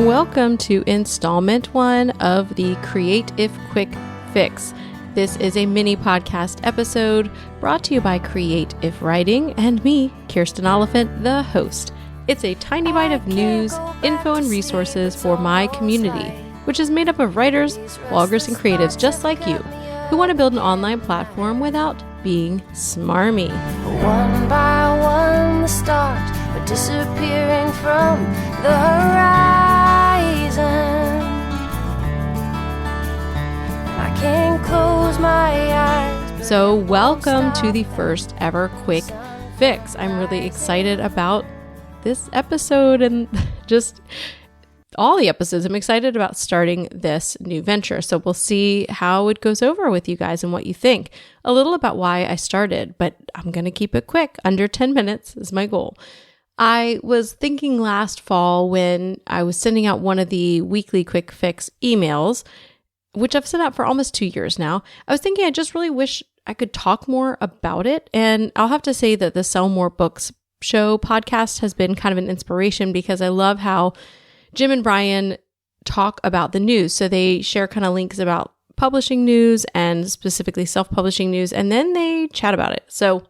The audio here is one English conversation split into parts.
Welcome to installment 1 of the Create If Quick Fix. This is a mini podcast episode brought to you by Create If Writing and me, Kirsten Oliphant, the host. It's a tiny bite of news, info, and resources for my community, which is made up of writers, bloggers, and creatives just like you who want to build an online platform without being smarmy. One by one the stars are disappearing from the horizon. I can't close my eyes. So welcome to the first ever Quick Fix. I'm really excited about this episode and just all the episodes. I'm excited about starting this new venture. So we'll see how it goes over with you guys and what you think. A little about why I started, but I'm going to keep it quick. Under 10 minutes is my goal. I was thinking last fall when I was sending out one of the weekly quick fix emails, which I've sent out for almost 2 years now. I was thinking I just really wish I could talk more about it. And I'll have to say that the Sell More Books show podcast has been kind of an inspiration because I love how Jim and Brian talk about the news. So they share kind of links about publishing news and specifically self-publishing news, and then they chat about it. So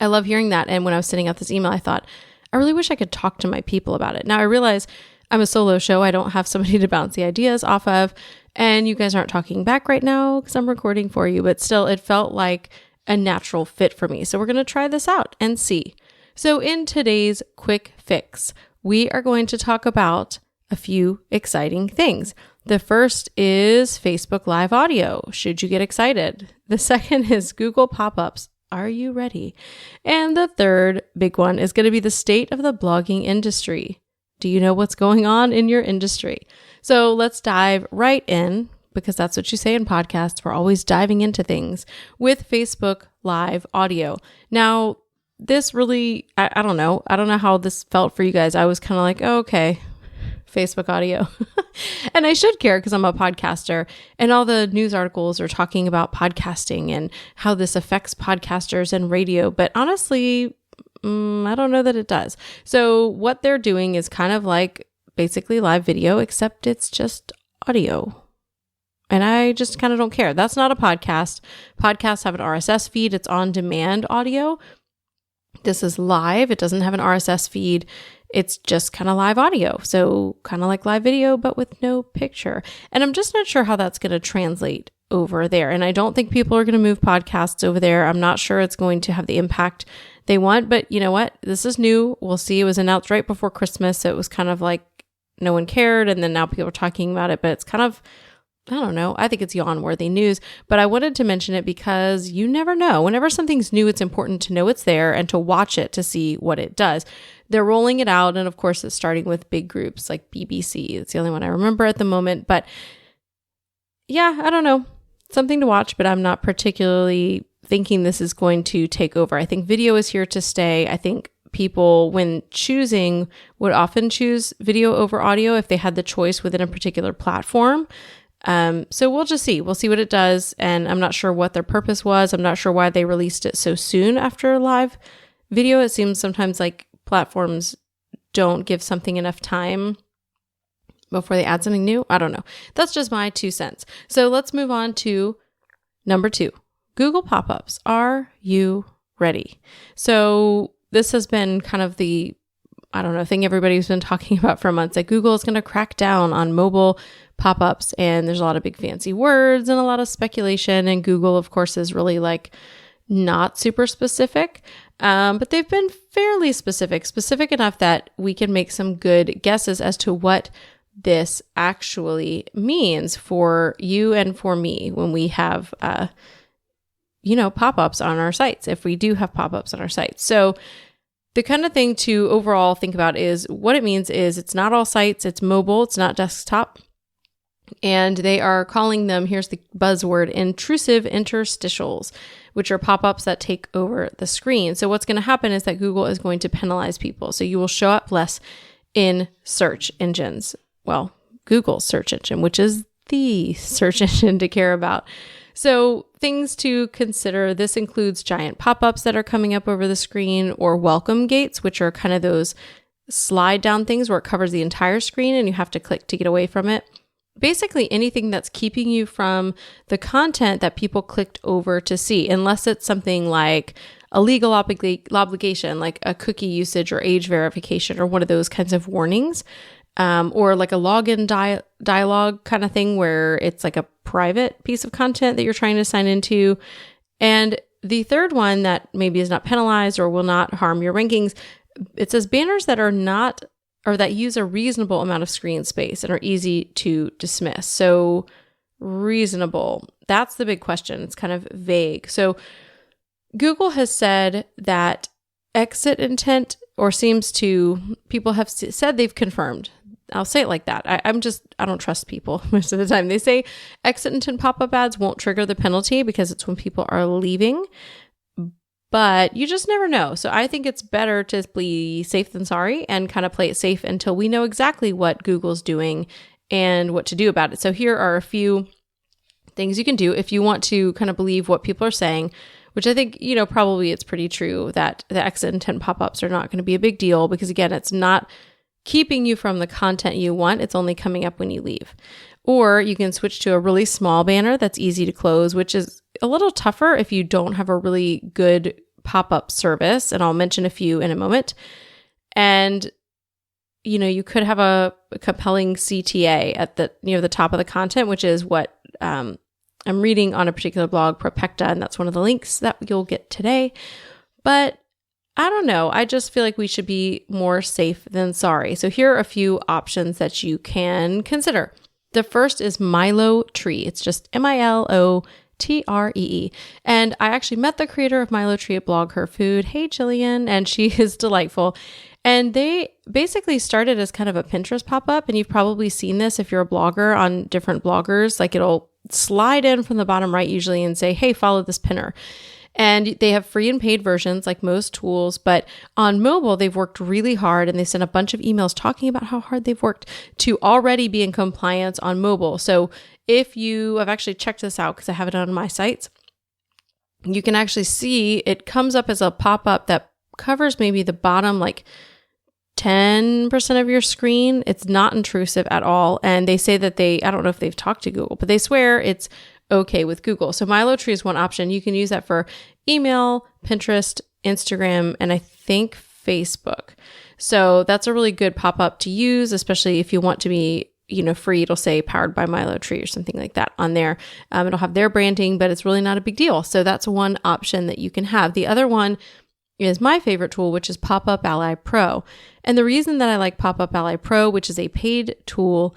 I love hearing that. And when I was sending out this email, I thought, I really wish I could talk to my people about it. Now I realize I'm a solo show. I don't have somebody to bounce the ideas off of, and you guys aren't talking back right now because I'm recording for you, but still it felt like a natural fit for me. So we're going to try this out and see. So in today's quick fix, we are going to talk about a few exciting things. The first is Facebook Live audio. Should you get excited? The second is Google pop-ups. Are you ready? And the third big one is going to be the state of the blogging industry. Do you know what's going on in your industry? So let's dive right in, because that's what you say in podcasts. We're always diving into things with Facebook Live audio. Now, this really, I don't know. I don't know how this felt for you guys. I was kind of like, oh, okay, Facebook audio. And I should care because I'm a podcaster and all the news articles are talking about podcasting and how this affects podcasters and radio. But honestly, I don't know that it does. So what they're doing is kind of like basically live video, except it's just audio. And I just kind of don't care. That's not a podcast. Podcasts have an RSS feed. It's on-demand audio. This is live. It doesn't have an RSS feed. It's just kind of live audio. So kind of like live video, but with no picture. And I'm just not sure how that's going to translate over there. And I don't think people are going to move podcasts over there. I'm not sure it's going to have the impact they want, but you know what? This is new. We'll see. It was announced right before Christmas. So it was kind of like no one cared. And then now people are talking about it, but it's kind of, I don't know. I think it's yawn-worthy news, but I wanted to mention it because you never know. Whenever something's new, it's important to know it's there and to watch it to see what it does. They're rolling it out, and of course, it's starting with big groups like BBC. It's the only one I remember at the moment, but yeah, I don't know. Something to watch, but I'm not particularly thinking this is going to take over. I think video is here to stay. I think people, when choosing, would often choose video over audio if they had the choice within a particular platform. So we'll just see. We'll see what it does. And I'm not sure what their purpose was. I'm not sure why they released it so soon after live video. It seems sometimes like platforms don't give something enough time before they add something new. I don't know. That's just my 2 cents. So let's move on to number 2, Google pop-ups. Are you ready? So this has been kind of the, I don't know, thing everybody's been talking about for months. Like Google is going to crack down on mobile pop-ups, and there's a lot of big fancy words and a lot of speculation. And Google, of course, is really like not super specific, but they've been fairly specific enough that we can make some good guesses as to what this actually means for you and for me when we have, pop-ups on our sites, if we do have pop-ups on our sites. So the kind of thing to overall think about is what it means is it's not all sites, it's mobile, it's not desktop. And they are calling them, here's the buzzword, intrusive interstitials, which are pop-ups that take over the screen. So what's going to happen is that Google is going to penalize people. So you will show up less in search engines. Well, Google's search engine, which is the search engine to care about. So things to consider, this includes giant pop-ups that are coming up over the screen or welcome gates, which are kind of those slide down things where it covers the entire screen and you have to click to get away from it. Basically anything that's keeping you from the content that people clicked over to see, unless it's something like a legal obligation, like a cookie usage or age verification or one of those kinds of warnings, or like a login dialogue kind of thing where it's like a private piece of content that you're trying to sign into. And the third one that maybe is not penalized or will not harm your rankings, it says banners that are not, or that use a reasonable amount of screen space and are easy to dismiss. So reasonable, that's the big question. It's kind of vague. So Google has said that exit intent, or people have said they've confirmed. I'll say it like that. I don't trust people most of the time. They say exit intent pop-up ads won't trigger the penalty because it's when people are leaving, but you just never know. So I think it's better to be safe than sorry and kind of play it safe until we know exactly what Google's doing and what to do about it. So here are a few things you can do if you want to kind of believe what people are saying, which I think, probably it's pretty true that the exit intent pop-ups are not going to be a big deal because, again, it's not keeping you from the content you want. It's only coming up when you leave. Or you can switch to a really small banner that's easy to close, which is a little tougher if you don't have a really good pop-up service. And I'll mention a few in a moment. And, you could have a compelling CTA at the top of the content, which is what I'm reading on a particular blog, Propecta, and that's one of the links that you'll get today. But I don't know. I just feel like we should be more safe than sorry. So here are a few options that you can consider. The first is Milo Tree. It's just MILOTREE. And I actually met the creator of Milo Tree at Blog Her Food. Hey, Jillian. And she is delightful. And they basically started as kind of a Pinterest pop-up. And you've probably seen this if you're a blogger on different bloggers. Like it'll slide in from the bottom right usually and say, hey, follow this pinner. And they have free and paid versions like most tools, but on mobile, they've worked really hard and they sent a bunch of emails talking about how hard they've worked to already be in compliance on mobile. So if I've actually checked this out because I have it on my sites, you can actually see it comes up as a pop-up that covers maybe the bottom like 10% of your screen. It's not intrusive at all. And they say that I don't know if they've talked to Google, but they swear it's okay with Google. So Milo Tree is one option. You can use that for email, Pinterest, Instagram, and I think Facebook. So that's a really good pop-up to use, especially if you want to be, free. It'll say powered by Milo Tree or something like that on there. It'll have their branding, but it's really not a big deal. So that's one option that you can have. The other one is my favorite tool, which is Pop-Up Ally Pro. And the reason that I like Pop-Up Ally Pro, which is a paid tool,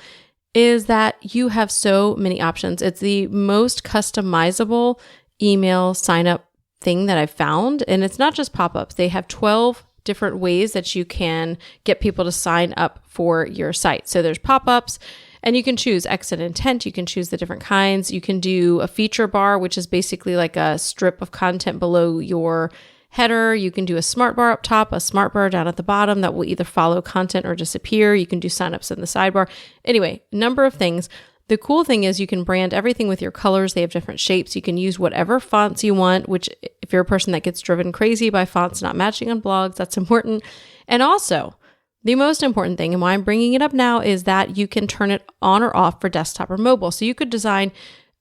is that you have so many options. It's the most customizable email sign-up thing that I've found. And it's not just pop-ups. They have 12 different ways that you can get people to sign up for your site. So there's pop-ups, and you can choose exit intent. You can choose the different kinds. You can do a feature bar, which is basically like a strip of content below your header. You can do a smart bar up top, a smart bar down at the bottom that will either follow content or disappear. You can do signups in the sidebar. Anyway, number of things. The cool thing is you can brand everything with your colors. They have different shapes. You can use whatever fonts you want, which if you're a person that gets driven crazy by fonts not matching on blogs, that's important. And also, the most important thing, and why I'm bringing it up now, is that you can turn it on or off for desktop or mobile. So you could design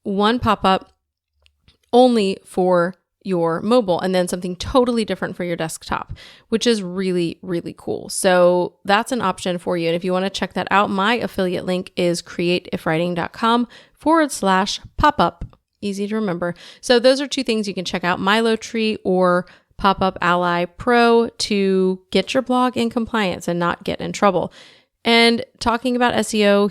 one pop-up only for your mobile and then something totally different for your desktop, which is really, really cool. So that's an option for you. And if you want to check that out, my affiliate link is createifwriting.com/pop-up. Easy to remember. So those are two things you can check out, Milo Tree or Pop-Up Ally Pro, to get your blog in compliance and not get in trouble. And talking about SEO,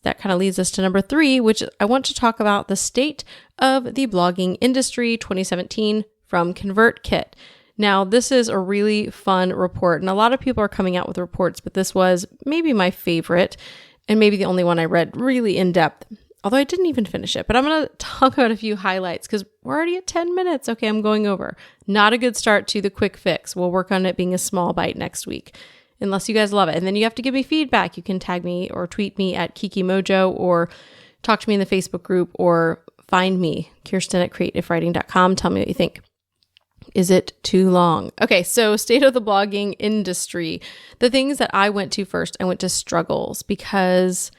that kind of leads us to number 3, which I want to talk about the state of the blogging industry 2017 from ConvertKit. Now, this is a really fun report, and a lot of people are coming out with reports, but this was maybe my favorite and maybe the only one I read really in depth, although I didn't even finish it. But I'm going to talk about a few highlights because we're already at 10 minutes. Okay, I'm going over. Not a good start to the quick fix. We'll work on it being a small bite next week, unless you guys love it. And then you have to give me feedback. You can tag me or tweet me at KikiMojo, or talk to me in the Facebook group, or find me, Kirsten at createifwriting.com. Tell me what you think. Is it too long? Okay, so state of the blogging industry. The things that I went to first, I went to struggles because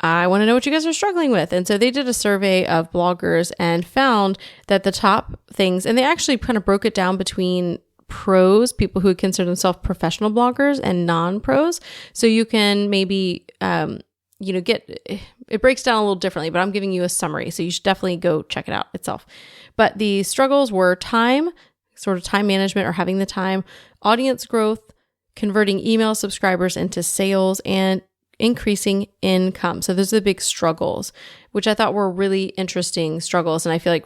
I want to know what you guys are struggling with. And so they did a survey of bloggers and found that the top things, and they actually kind of broke it down between pros, people who consider themselves professional bloggers, and non-pros. So you can maybe, it breaks down a little differently, but I'm giving you a summary. So you should definitely go check it out itself. But the struggles were time, sort of time management or having the time, audience growth, converting email subscribers into sales, and increasing income. So those are the big struggles, which I thought were really interesting struggles. And I feel like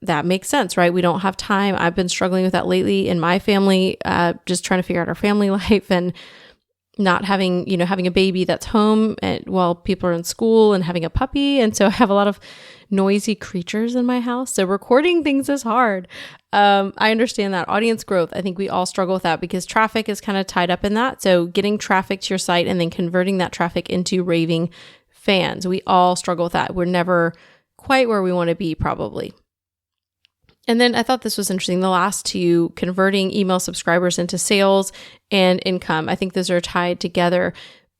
that makes sense, right? We don't have time. I've been struggling with that lately in my family, just trying to figure out our family life and not having, having a baby that's home while people are in school and having a puppy. And so I have a lot of noisy creatures in my house. So recording things is hard. I understand that. Audience growth, I think we all struggle with that because traffic is kind of tied up in that. So getting traffic to your site and then converting that traffic into raving fans. We all struggle with that. We're never quite where we want to be probably. And then I thought this was interesting. The last two, converting email subscribers into sales and income. I think those are tied together,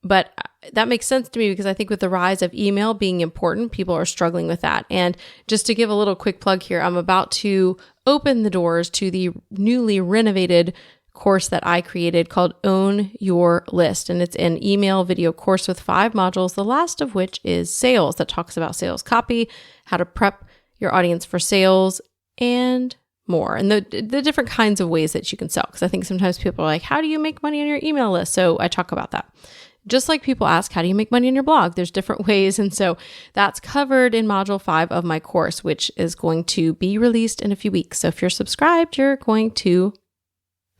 but that makes sense to me because I think with the rise of email being important, people are struggling with that. And just to give a little quick plug here, I'm about to open the doors to the newly renovated course that I created called Own Your List. And it's an email video course with 5 modules, the last of which is sales, that talks about sales copy, how to prep your audience for sales, and more, and the different kinds of ways that you can sell. Because I think sometimes people are like, how do you make money on your email list? So I talk about that. Just like people ask, how do you make money on your blog? There's different ways. And so that's covered in module 5 of my course, which is going to be released in a few weeks. So if you're subscribed, you're going to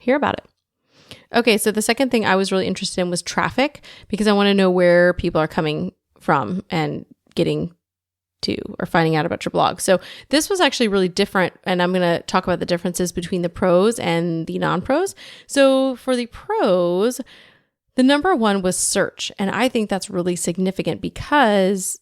hear about it. Okay, so the second thing I was really interested in was traffic, because I want to know where people are coming from and getting to or finding out about your blog. So this was actually really different, and I'm going to talk about the differences between the pros and the non-pros. So for the pros, the number one was search, and I think that's really significant because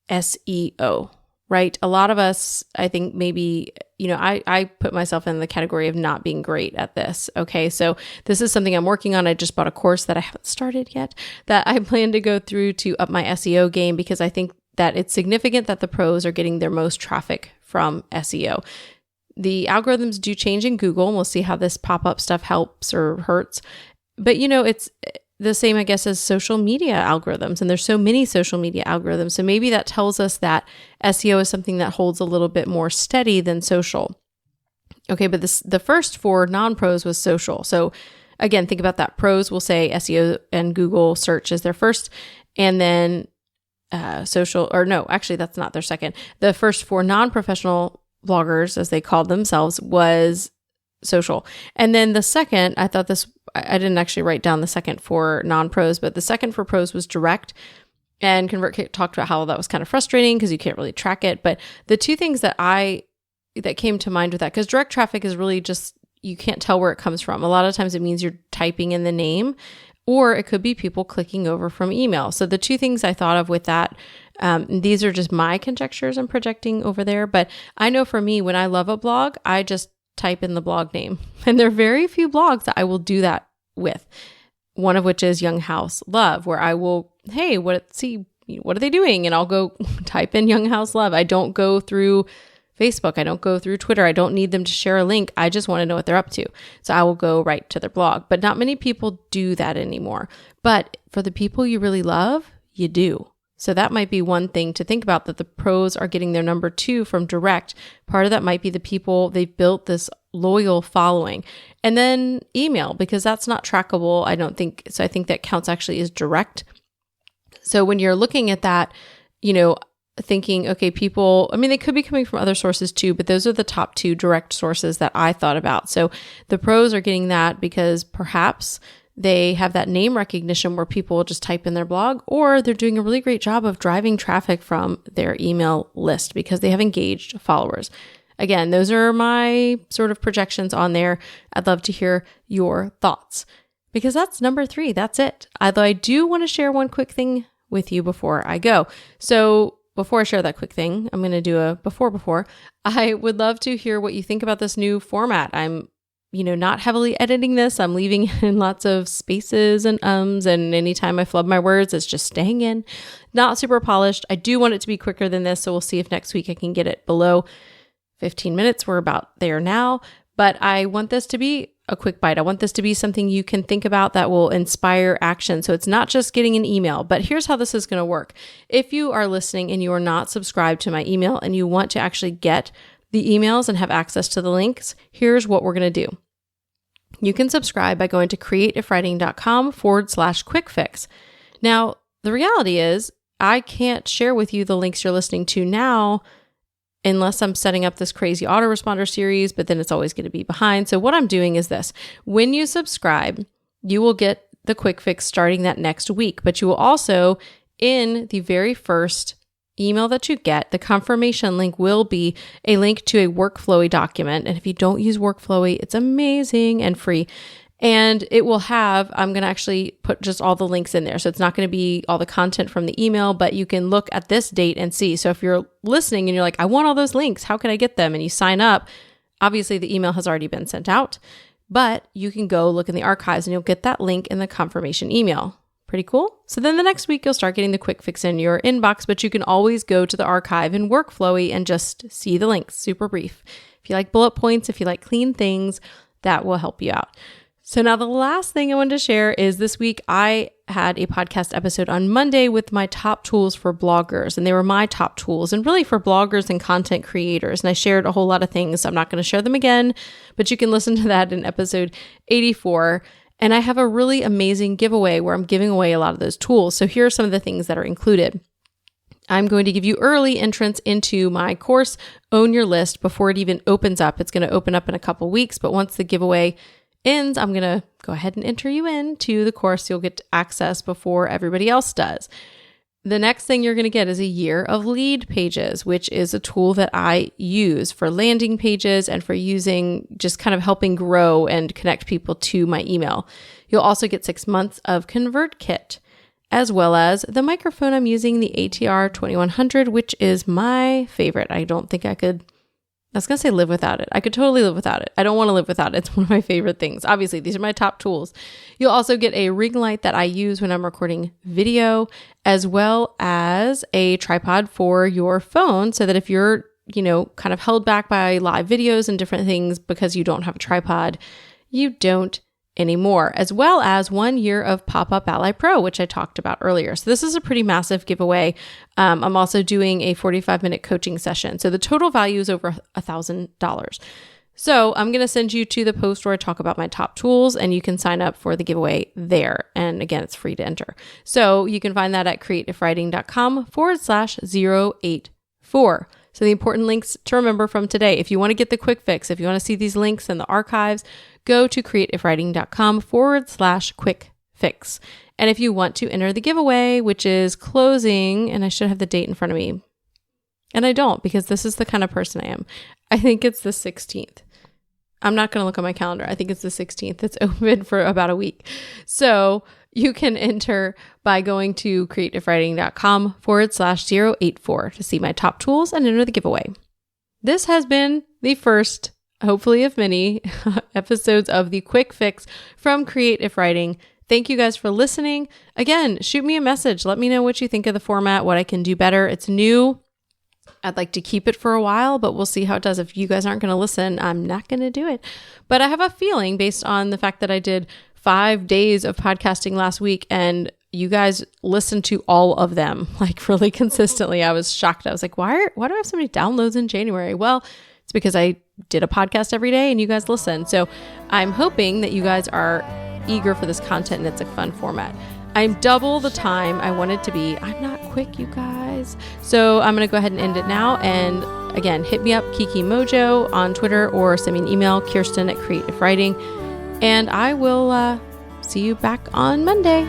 SEO, right? A lot of us, I think maybe, I put myself in the category of not being great at this. Okay. So this is something I'm working on. I just bought a course that I haven't started yet that I plan to go through to up my SEO game, because I think that it's significant that the pros are getting their most traffic from SEO. The algorithms do change in Google, and we'll see how this pop-up stuff helps or hurts. But, it's the same, I guess, as social media algorithms, and there's so many social media algorithms. So maybe that tells us that SEO is something that holds a little bit more steady than social. Okay, but the first for non-pros was social. So again, think about that. Pros will say SEO and Google search is their first, and then social, or no, actually that's not their second. The first for non-professional bloggers, as they called themselves, was social. And then the second, I didn't actually write down the second for non-pros, but the second for pros was direct. And ConvertKit talked about how that was kind of frustrating because you can't really track it. But the two things that came to mind with that, because direct traffic is really just, you can't tell where it comes from. A lot of times it means you're typing in the name, or it could be people clicking over from email. So the two things I thought of with that, these are just my conjectures and projecting over there. But I know for me, when I love a blog, I just type in the blog name. And there are very few blogs that I will do that with. One of which is Young House Love, where I will, hey, what are they doing? And I'll go type in Young House Love. I don't go through Facebook. I don't go through Twitter. I don't need them to share a link. I just want to know what they're up to. So I will go right to their blog. But not many people do that anymore. But for the people you really love, you do. So that might be one thing to think about, that the pros are getting their number 2 from direct. Part of that might be the people, they've built this loyal following. And then email, because that's not trackable, I don't think. So I think that counts actually as direct. So when you're looking at that, thinking, okay, people, they could be coming from other sources too, but those are the top 2 direct sources that I thought about. So the pros are getting that because perhaps they have that name recognition where people will just type in their blog, or they're doing a really great job of driving traffic from their email list because they have engaged followers. Again, those are my sort of projections on there. I'd love to hear your thoughts, because that's number 3. That's it. Although I do want to share one quick thing with you before I go. So before I share that quick thing, I'm going to do a before. I would love to hear what you think about this new format. I'm, not heavily editing this. I'm leaving in lots of spaces and and anytime I flub my words, it's just staying in. Not super polished. I do want it to be quicker than this, so we'll see if next week I can get it below 15 minutes. We're about there now, but I want this to be a quick bite. I want this to be something you can think about that will inspire action. So it's not just getting an email, but here's how this is going to work. If you are listening and you are not subscribed to my email and you want to actually get the emails and have access to the links, here's what we're going to do. You can subscribe by going to createifwriting.com/quick fix. Now, the reality is I can't share with you the links you're listening to now unless I'm setting up this crazy autoresponder series, but then it's always going to be behind. So what I'm doing is this. When you subscribe, you will get the quick fix starting that next week, but you will also, in the very first email that you get, the confirmation link will be a link to a Workflowy document. And if you don't use Workflowy, it's amazing and free. And it will have, I'm going to actually put just all the links in there. So it's not going to be all the content from the email, but you can look at this date and see. So if you're listening and you're like, I want all those links, how can I get them? And you sign up, obviously the email has already been sent out, but you can go look in the archives and you'll get that link in the confirmation email. Pretty cool. So then the next week you'll start getting the quick fix in your inbox, but you can always go to the archive in Workflowy and just see the links, super brief. If you like bullet points, if you like clean things, that will help you out. So now the last thing I wanted to share is this week I had a podcast episode on Monday with my top tools for bloggers, and they were my top tools and really for bloggers and content creators. And I shared a whole lot of things. I'm not going to share them again, but you can listen to that in episode 84. And I have a really amazing giveaway where I'm giving away a lot of those tools. So here are some of the things that are included. I'm going to give you early entrance into my course, Own Your List, before it even opens up. It's going to open up in a couple weeks, but once the giveaway ends, I'm going to go ahead and enter you into the course. You'll get access before everybody else does. The next thing you're going to get is a year of lead pages, which is a tool that I use for landing pages and for using just kind of helping grow and connect people to my email. You'll also get 6 months of ConvertKit, as well as the microphone I'm using, the ATR 2100, which is my favorite. I was going to say live without it. I could totally live without it. I don't want to live without it. It's one of my favorite things. Obviously, these are my top tools. You'll also get a ring light that I use when I'm recording video, as well as a tripod for your phone so that if you're, kind of held back by live videos and different things because you don't have a tripod, you don't anymore, as well as 1 year of Pop-Up Ally Pro, which I talked about earlier. So this is a pretty massive giveaway. I'm also doing a 45-minute coaching session. So the total value is over $1,000. So I'm going to send you to the post where I talk about my top tools, and you can sign up for the giveaway there. And again, it's free to enter. So you can find that at createifwriting.com/084. So the important links to remember from today, if you want to get the quick fix, if you want to see these links in the archives, go to createifwriting.com/quick fix. And if you want to enter the giveaway, which is closing, and I should have the date in front of me, and I don't because this is the kind of person I am. I think it's the 16th. I'm not going to look on my calendar. I think it's the 16th. It's open for about a week. So you can enter by going to createifwriting.com/084 to see my top tools and enter the giveaway. This has been the first, hopefully of many, episodes of the Quick Fix from Create If Writing. Thank you guys for listening. Again, shoot me a message. Let me know what you think of the format, what I can do better. It's new. I'd like to keep it for a while, but we'll see how it does. If you guys aren't going to listen, I'm not going to do it. But I have a feeling based on the fact that I did 5 days of podcasting last week and you guys listened to all of them like really consistently. I was shocked. I was like, why do I have so many downloads in January? Well, it's because I did a podcast every day and you guys listen. So I'm hoping that you guys are eager for this content and it's a fun format. I'm double the time I wanted to be. I'm not quick, you guys. So I'm going to go ahead and end it now. And again, hit me up, Kiki Mojo on Twitter, or send me an email, Kirsten@createifwriting. And I will see you back on Monday.